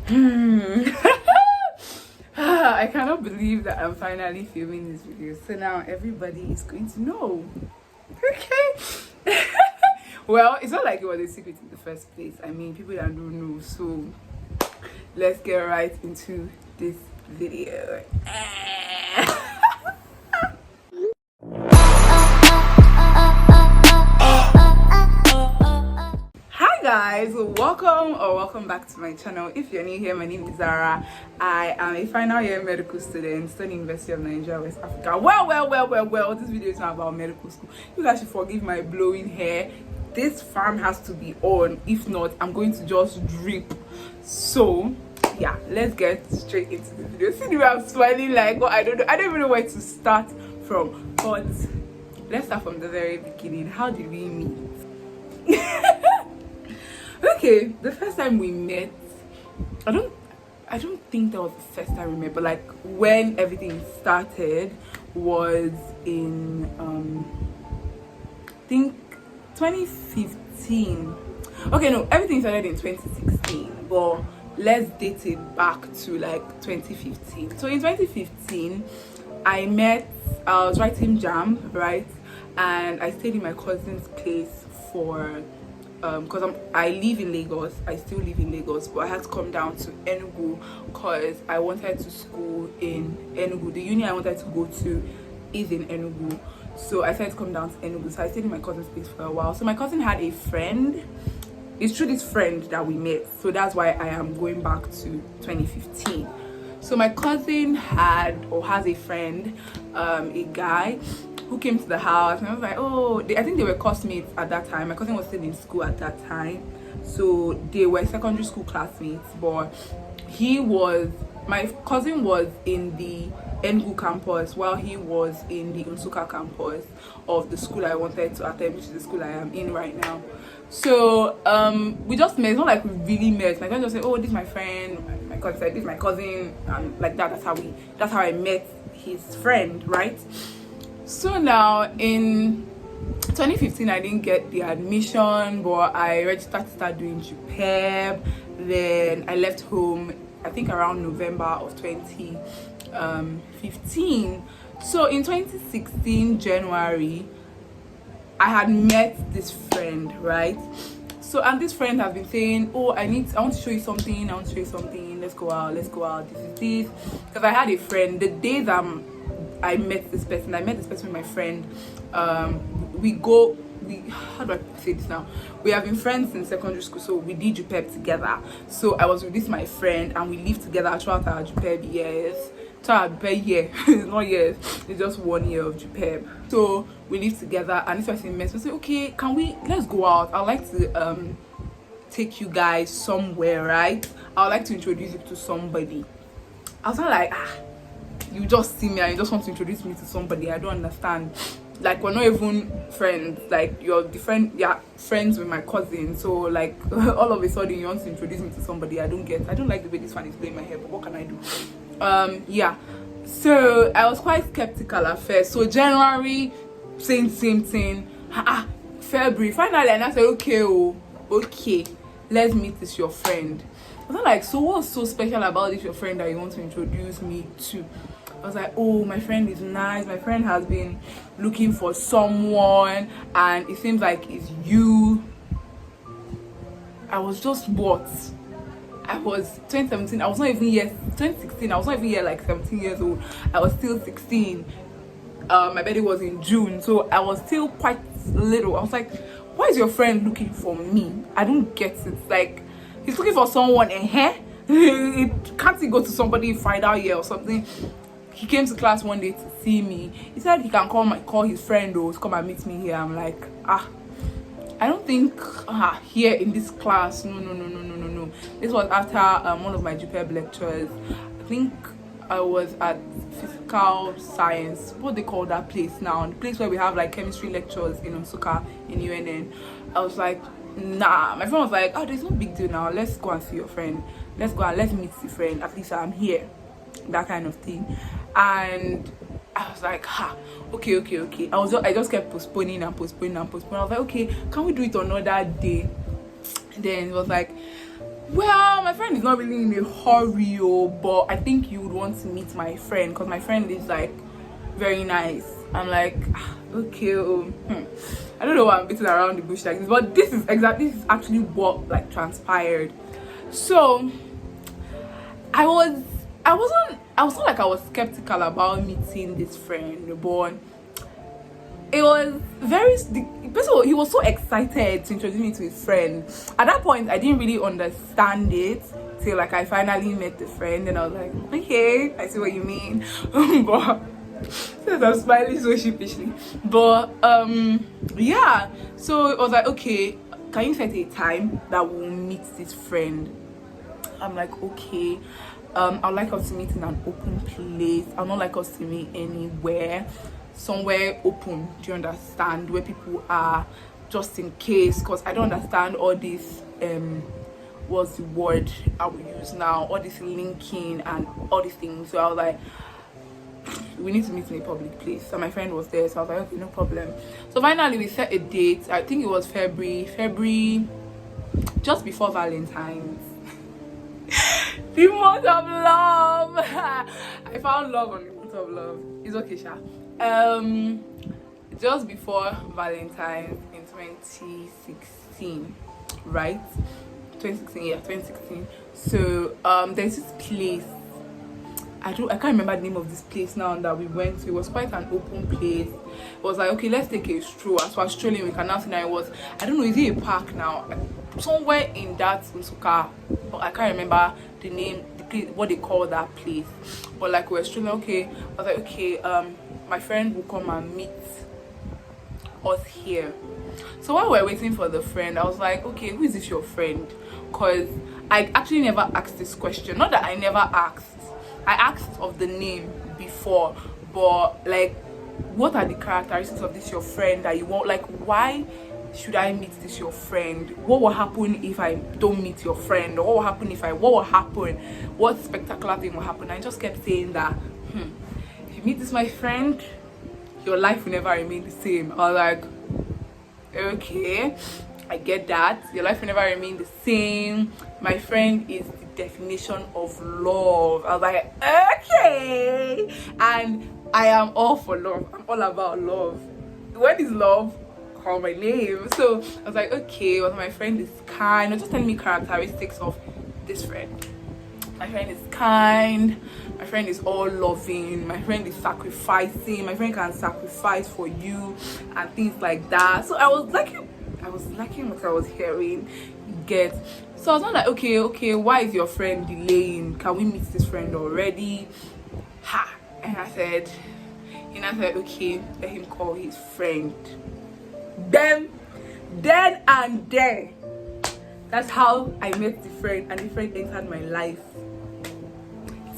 I cannot believe that I'm finally filming this video. So now everybody is going to know. Okay. Well, it's not like it was a secret in the first place. I mean, people that don't know. So let's get right into this video. Guys, welcome back to my channel. If you're new here, my name is Zara. I am a final year medical student studying University of Nigeria, West Africa. Well, this video is not about medical school. You guys should forgive my blowing hair. This fan has to be on, if not I'm going to just drip. So yeah, let's get straight into the video. See the way I'm smiling, like, oh, I don't even know where to start from, but let's start from the very beginning. How did we meet? Okay, the first time we met, I don't think that was the first time we met, but like when everything started was in I think 2015. Okay, no, everything started in 2016, but let's date it back to like 2015. So in 2015 I was writing jam, right, and I stayed in my cousin's place for because I live in Lagos. I still live in Lagos, but I had to come down to Enugu because I wanted to school in Enugu. The uni I wanted to go to is in Enugu, so I decided to come down to Enugu. So I stayed in my cousin's place for a while. So my cousin had a friend. It's through this friend that we met, so that's why I am going back to 2015. So my cousin has a friend, a guy who came to the house, and I was like, oh, I think they were classmates at that time. My cousin was still in school at that time, so they were secondary school classmates. But my cousin was in the Enugu campus while he was in the Nsukka campus of the school I wanted to attend, which is the school I am in right now. So we just met. It's not like we really met. My cousin just said, oh, this is my friend. My cousin said, this is my cousin, and like that. That's how I met his friend, right? So now in 2015 I didn't get the admission, but I registered to start doing JUPEB. Then I left home, I think around November of 2015. So in 2016 January I had met this friend, right? So, and this friend has been saying, oh, I want to show you something, let's go out, this is this. Because I had a friend, the day that I met this person with my friend. How do I say this now? We have been friends in secondary school, so we did JUPEB together. So I was with this my friend, and we lived together throughout our JUPEB years. It's not years, it's just 1 year of JUPEB. So we lived together, and this person met. So I said, okay, let's go out. I'd like to take you guys somewhere, right? I'd like to introduce you to somebody. I was not like, you just see me and you just want to introduce me to somebody. I don't understand. Like, we're not even friends. Like, you're friends with my cousin. So like all of a sudden you want to introduce me to somebody. I don't like the way this one is playing my hair, but what can I do? Yeah, so I was quite skeptical at first. So January, same thing. February, finally, and I said, okay, let's meet this your friend. I was like, so what's so special about this your friend that you want to introduce me to? I was like, oh, my friend is nice. My friend has been looking for someone, and it seems like it's you. I was just what? I was 2017. I was not even yet 2016. I was not even yet like 17 years old. I was still 16. My birthday was in June, so I was still quite little. I was like, why is your friend looking for me? I don't get it. Like, he's looking for someone, and can't he go to somebody final year or something? He came to class one day to see me. He said he can call his friend to come and meet me here. I'm like, I don't think here in this class. No. This was after one of my JUPEB lectures. I think I was at physical science. What they call that place now? The place where we have like chemistry lectures in Nsukka in UNN. I was like, nah. My friend was like, oh, there's no big deal now. Let's go and see your friend. Let's go and let's meet the friend. At least I'm here. That kind of thing. And I was like, okay. I just kept postponing. I was like, okay, can we do it another day? Then it was like, Well, my friend is not really in a hurry, but I think you would want to meet my friend because my friend is like very nice. I'm like, okay, I don't know why I'm beating around the bush like this, but this is actually what like transpired. So I was not like I was skeptical about meeting this friend, but it was first of all, he was so excited to introduce me to his friend. At that point, I didn't really understand it till like I finally met the friend, and I was like, okay, I see what you mean. But since I'm smiling so sheepishly, but yeah, so it was like, okay, can you set a time that we'll meet this friend? I'm like, okay. I'd like us to meet in an open place. I'd not like us to meet anywhere, somewhere open. Do you understand? Where people are, just in case, because I don't understand all this what's the word I will use now, all this linking and all these things. So I was like, we need to meet in a public place. So my friend was there, so I was like, okay, no problem. So finally we set a date. I think it was February, just before Valentine's. The month of love. I found love on the month of love. It's okay, Sha. Just before Valentine's in 2016, right? 2016, yeah, 2016. So there's this place. I can't remember the name of this place now that we went to. It was quite an open place. It was like, okay, let's take a stroll. As we're strolling, we can now see that it was, I don't know, is it a park now? Somewhere in that Nsuka, but I can't remember the name, the place, what they call that place. But like we're strolling, okay, I was like, okay, my friend will come and meet us here. So while we're waiting for the friend, I was like, okay, who is this your friend? Because I actually never asked this question. Not that I never asked. I asked of the name before, but like, what are the characteristics of this your friend that you want? Like, why should I meet this your friend? What will happen if I don't meet your friend? Or what will happen if what will happen? What spectacular thing will happen? I just kept saying that, if you meet this my friend, your life will never remain the same. I was like, okay, I get that. Your life will never remain the same. My friend is the definition of love. I was like, okay. And I am all for love. I'm all about love. What is love? Call my name. So I was like, okay, well, my friend is kind. Just telling me characteristics of this friend. My friend is kind. My friend is all loving. My friend is sacrificing. My friend can sacrifice for you and things like that. So I was liking what I was hearing. Get. So I was not like, okay, why is your friend delaying? Can we meet this friend already? And I said, okay, let him call his friend. Then and there, that's how I met the friend, and the friend entered my life.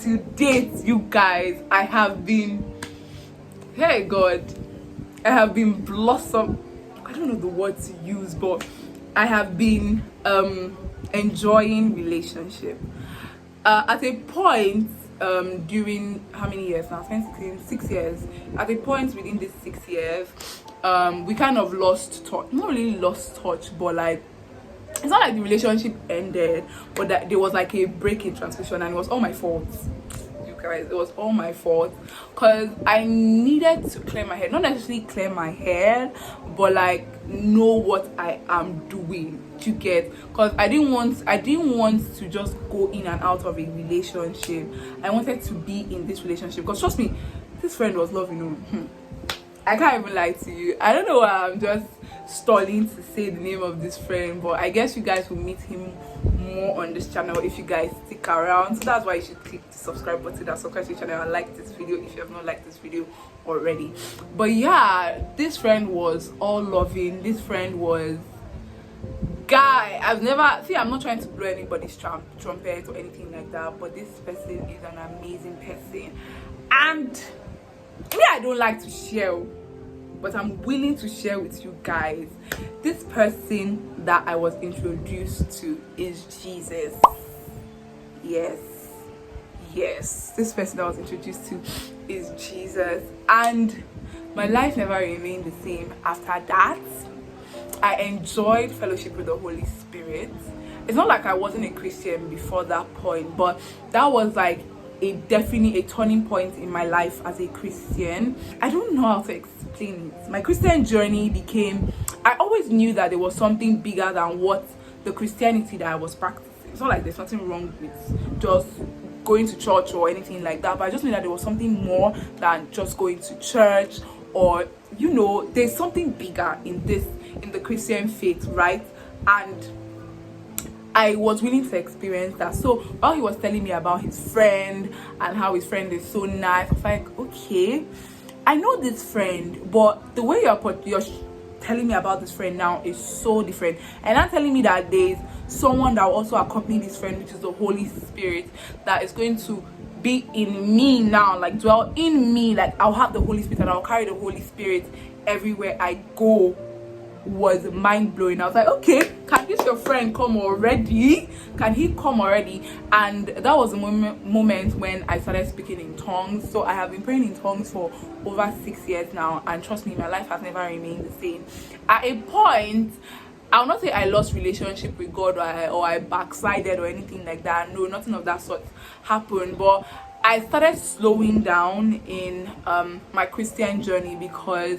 To date, you guys, I have been, hey God, I have been blossom. I don't know the word to use, but I have been enjoying relationship. At a point, during how many years now? 6 years. At a point within these 6 years, we kind of lost touch. Not really lost touch, but like, it's not like the relationship ended, but that there was like a break in transmission, and it was all my fault. You guys, it was all my fault, because I needed to clear my head. Not necessarily clear my head, but like know what I am doing. You get? Because I didn't want to just go in and out of a relationship. I wanted to be in this relationship, because trust me, this friend was loving. I can't even lie to you. I don't know why I'm just stalling to say the name of this friend, but I guess you guys will meet him more on this channel if you guys stick around. So that's why you should click the subscribe button and subscribe to the channel and like this video if you have not liked this video already. But yeah, this friend was all loving. This friend was, guy, I'm not trying to blow anybody's trumpet or anything like that, but this person is an amazing person. And me, I don't like to share, but I'm willing to share with you guys. This person that I was introduced to is Jesus. Yes, this person I was introduced to is Jesus, and my life never remained the same after that. I enjoyed fellowship with the Holy Spirit. it's not like I wasn't a Christian before that point, but that was like definitely a turning point in my life as a Christian. I don't know how to explain it. My Christian journey became, I always knew that there was something bigger than what the Christianity that I was practicing. It's not like there's nothing wrong with just going to church or anything like that, but I just knew that there was something more than just going to church, or you know, there's something bigger in the Christian faith, right? And I was willing to experience that. So while he was telling me about his friend and how his friend is so nice, I was like, okay, I know this friend, but the way you're telling me about this friend now is so different. And I'm telling me that there's someone that will also accompany this friend, which is the Holy Spirit, that is going to be in me now, like dwell in me. Like I'll have the Holy Spirit and I'll carry the Holy Spirit everywhere I go. Was mind-blowing. I was like, okay, can this your friend come already? Can he come already? And that was the moment when I started speaking in tongues. So I have been praying in tongues for over 6 years now, and trust me, my life has never remained the same. At a point, I'll not say I lost relationship with God, or I backslided or anything like that. No, nothing of that sort happened, but I started slowing down in my Christian journey, because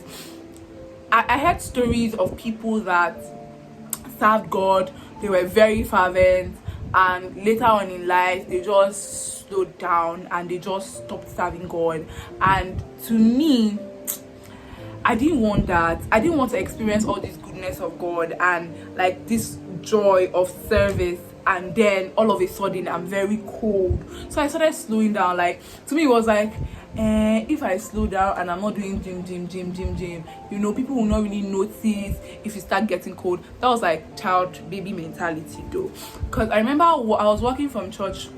I heard stories of people that served God. They were very fervent, and later on in life they just slowed down and they just stopped serving God. And to me, I didn't want that. I didn't want to experience all this goodness of God and like this joy of service, and then all of a sudden I'm very cold. So I started slowing down. Like, to me it was like, if I slow down and I'm not doing gym, you know, people will not really notice if you start getting cold. That was like baby mentality though. Because I remember I was working from church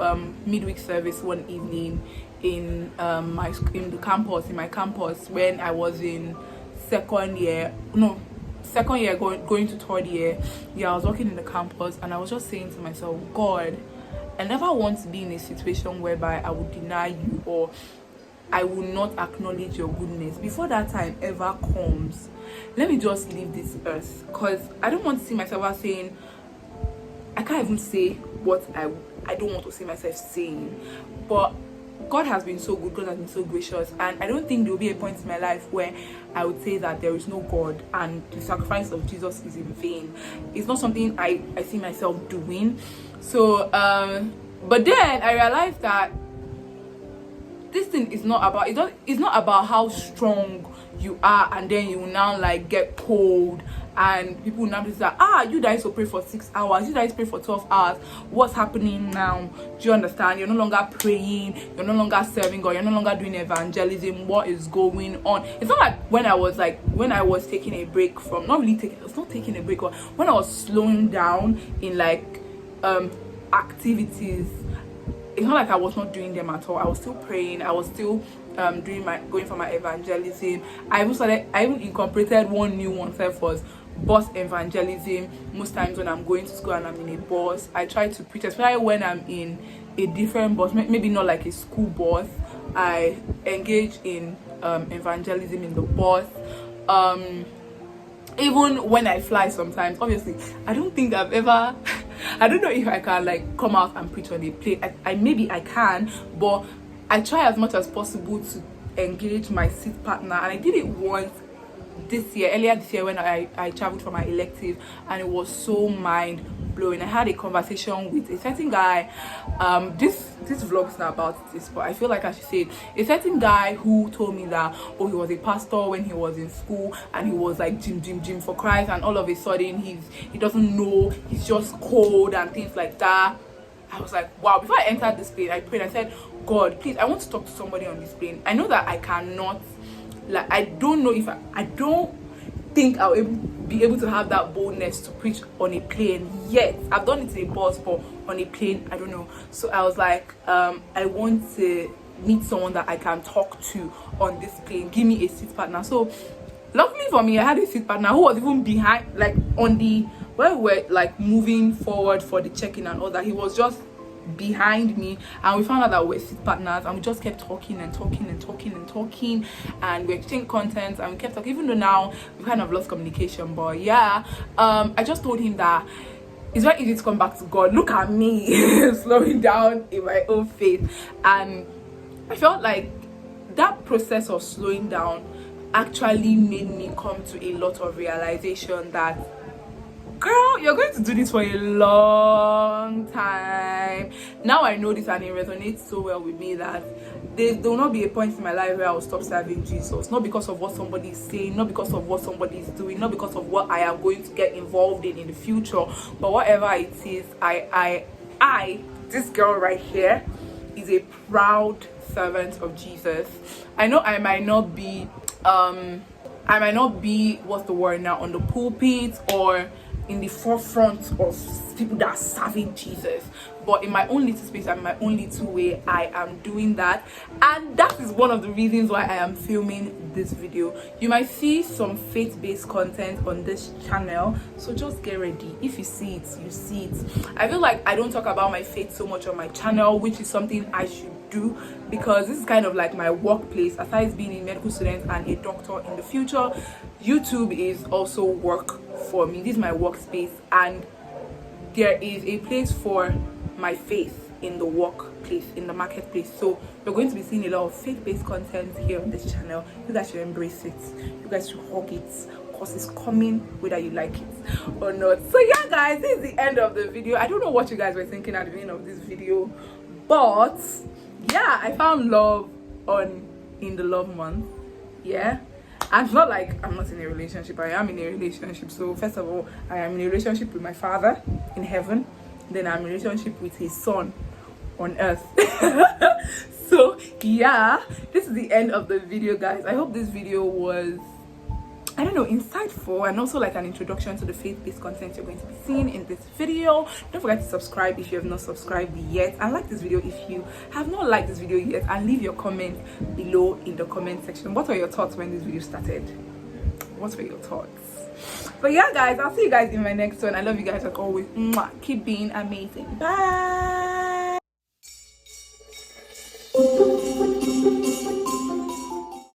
midweek service one evening in my campus when I was in second year going to third year. I was working in the campus, and I was just saying to myself, God, I never want to be in a situation whereby I would deny you, or I will not acknowledge your goodness. Before that time ever comes, let me just leave this earth, because I don't want to see myself as saying, I can't even say what I don't want to see myself saying. But God has been so good, God has been so gracious, and I don't think there will be a point in my life where I would say that there is no God and the sacrifice of Jesus is in vain. It's not something I see myself doing. So but then I realized that this thing is not about, it's not about how strong you are, and then you will now like get cold, and people will now be like, you guys will pray for 6 hours, you guys pray for 12 hours, what's happening now? Do you understand? You're no longer praying, you're no longer serving God, you're no longer doing evangelism. What is going on? It's not like when I was taking a break from, it's not taking a break, but when I was slowing down in like activities, it's not like I was not doing them at all. I was still praying, I was still going for my evangelism. I even incorporated one new one was bus evangelism. Most times when I'm going to school and I'm in a bus, I try to preach, especially when I'm in a different bus, maybe not like a school bus. I engage in evangelism in the bus. Even when I fly sometimes, obviously I don't think I've ever I don't know if I can like come out and preach on a plane. I maybe I can, but I try as much as possible to engage my seat partner. And I did it once earlier this year when I traveled for my elective, and it was so mind blowing. I had a conversation with a certain guy. This vlog's not about this, but I feel like I should say it. A certain guy who told me that he was a pastor when he was in school, and he was like gym for Christ, and all of a sudden he doesn't know, he's just cold and things like that. I was like, wow. Before I entered this plane, I prayed. I said, God, please, I want to talk to somebody on this plane. I know that I cannot, like, I don't know if I don't think I'll be able to have that boldness to preach on a plane yet. I've done it in a bus, but on a plane, I don't know. So I was like, I want to meet someone that I can talk to on this plane. Give me a seat partner. So luckily for me, I had a seat partner who was even behind, like on the, where we were like moving forward for the check-in and all that. He was just behind me, and we found out that we're seat partners, and we just kept talking and we exchanged content, and we kept talking, even though now we kind of lost communication. But yeah, I just told him that it's very easy to come back to God. Look at me slowing down in my own faith. And I felt like that process of slowing down actually made me come to a lot of realization that, girl, you're going to do this for a long time. Now I know this, and it resonates so well with me that there will not be a point in my life where I will stop serving Jesus. Not because of what somebody is saying, not because of what somebody is doing, not because of what I am going to get involved in the future, but whatever it is, I this girl right here is a proud servant of Jesus. I know I might not be what's the word now, on the pulpit or in the forefront of people that are serving Jesus, but in my own little space and my own little way, I am doing that. And that is one of the reasons why I am filming this video. You might see some faith-based content on this channel, so just get ready. If you see it, you see it. I feel like I don't talk about my faith so much on my channel, which is something I should do, because this is kind of like my workplace. Aside being a medical student and a doctor in the future, YouTube is also work for me. This is my workspace, and there is a place for my faith in the workplace, in the marketplace. So you're going to be seeing a lot of faith-based content here on this channel. You guys should embrace it. You guys should hug it, because it's coming whether you like it or not. So yeah guys, this is the end of the video. I don't know what you guys were thinking at the beginning of this video, but yeah, I found love in the love month. Yeah, and it's not like I'm not in a relationship. I am in a relationship. So first of all, I am in a relationship with my father in heaven, then I'm in a relationship with his son on earth. So yeah, this is the end of the video guys. I hope this video was, I don't know, insightful, and also like an introduction to the faith-based content you're going to be seeing in this video. Don't forget to subscribe if you have not subscribed yet, and like this video if you have not liked this video yet, and leave your comment below in the comment section. What were your thoughts when this video started? What were your thoughts? But yeah guys, I'll see you guys in my next one. I love you guys like always. Mwah. Keep being amazing. Bye.